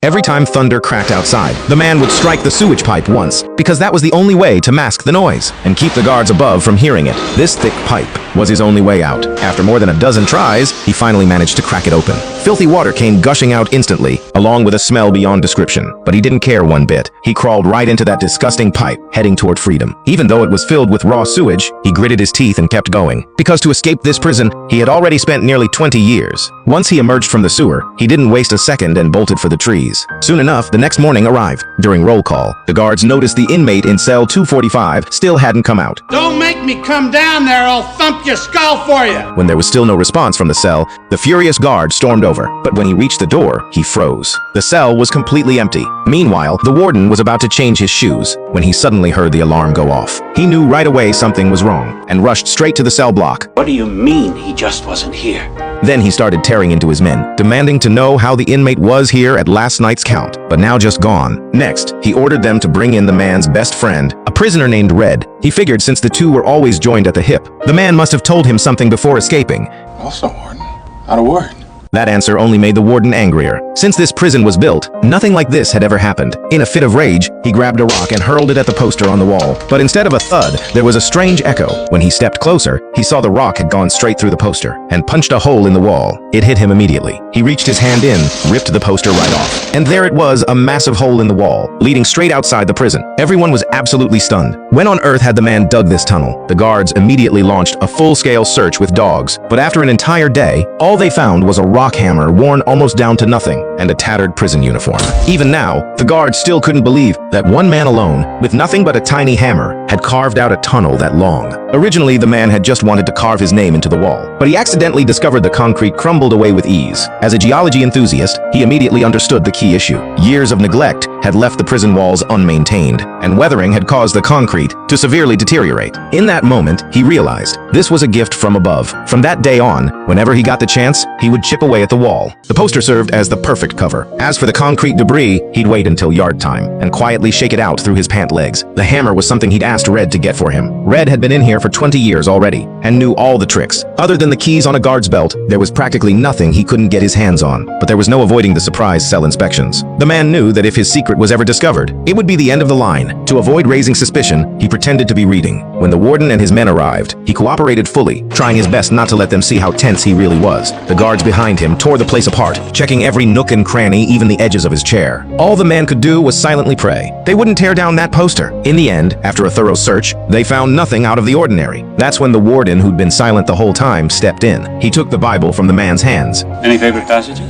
Every time thunder cracked outside, the man would strike the sewage pipe once, because that was the only way to mask the noise and keep the guards above from hearing it. This thick pipe was his only way out. After more than a dozen tries, he finally managed to crack it open. Filthy water came gushing out instantly, along with a smell beyond description. But he didn't care one bit. He crawled right into that disgusting pipe, heading toward freedom. Even though it was filled with raw sewage, he gritted his teeth and kept going. Because to escape this prison, he had already spent nearly 20 years. Once he emerged from the sewer, he didn't waste a second and bolted for the trees. Soon enough, the next morning arrived. During roll call, the guards noticed the inmate in cell 245 still hadn't come out. Don't make me come down there, I'll thump your skull for you! When there was still no response from the cell, the furious guard stormed over. But when he reached the door, he froze. The cell was completely empty. Meanwhile, the warden was about to change his shoes when he suddenly heard the alarm go off. He knew right away something was wrong and rushed straight to the cell block. What do you mean he just wasn't here? Then he started tearing into his men, demanding to know how the inmate was here at last night's count, but now just gone. Next, he ordered them to bring in the man's best friend, a prisoner named Red. He figured since the two were always joined at the hip, the man must have told him something before escaping. Also, Warden, not a word. That answer only made the warden angrier. Since this prison was built, nothing like this had ever happened. In a fit of rage, he grabbed a rock and hurled it at the poster on the wall. But instead of a thud, there was a strange echo. When he stepped closer, he saw the rock had gone straight through the poster and punched a hole in the wall. It hit him immediately. He reached his hand in, ripped the poster right off. And there it was, a massive hole in the wall, leading straight outside the prison. Everyone was absolutely stunned. When on earth had the man dug this tunnel? The guards immediately launched a full-scale search with dogs. But after an entire day, all they found was a rock hammer worn almost down to nothing and a tattered prison uniform. Even now, the guards still couldn't believe that one man alone, with nothing but a tiny hammer, had carved out a tunnel that long. Originally, the man had just wanted to carve his name into the wall, but he accidentally discovered the concrete crumbled away with ease. As a geology enthusiast, he immediately understood the key issue. Years of neglect had left the prison walls unmaintained, and weathering had caused the concrete to severely deteriorate. In that moment, he realized this was a gift from above. From that day on, whenever he got the chance, he would chip away at the wall. The poster served as the perfect cover. As for the concrete debris, he'd wait until yard time and quietly shake it out through his pant legs. The hammer was something he'd asked Red to get for him. Red had been in here for 20 years already and knew all the tricks. Other than the keys on a guard's belt, there was practically nothing he couldn't get his hands on. But there was no avoiding the surprise cell inspections. The man knew that if his secret was ever discovered, it would be the end of the line. To avoid raising suspicion, he pretended to be reading. When the warden and his men arrived, he cooperated fully, trying his best not to let them see how tense he really was. The guards behind him tore the place apart, checking every nook and cranny, even the edges of his chair. All the man could do was silently pray. They wouldn't tear down that poster. In the end, after a thorough search, they found nothing out of the ordinary. That's when the warden, who'd been silent the whole time, stepped in. He took the Bible from the man's hands. Any favorite passages?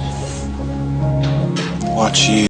Watch ye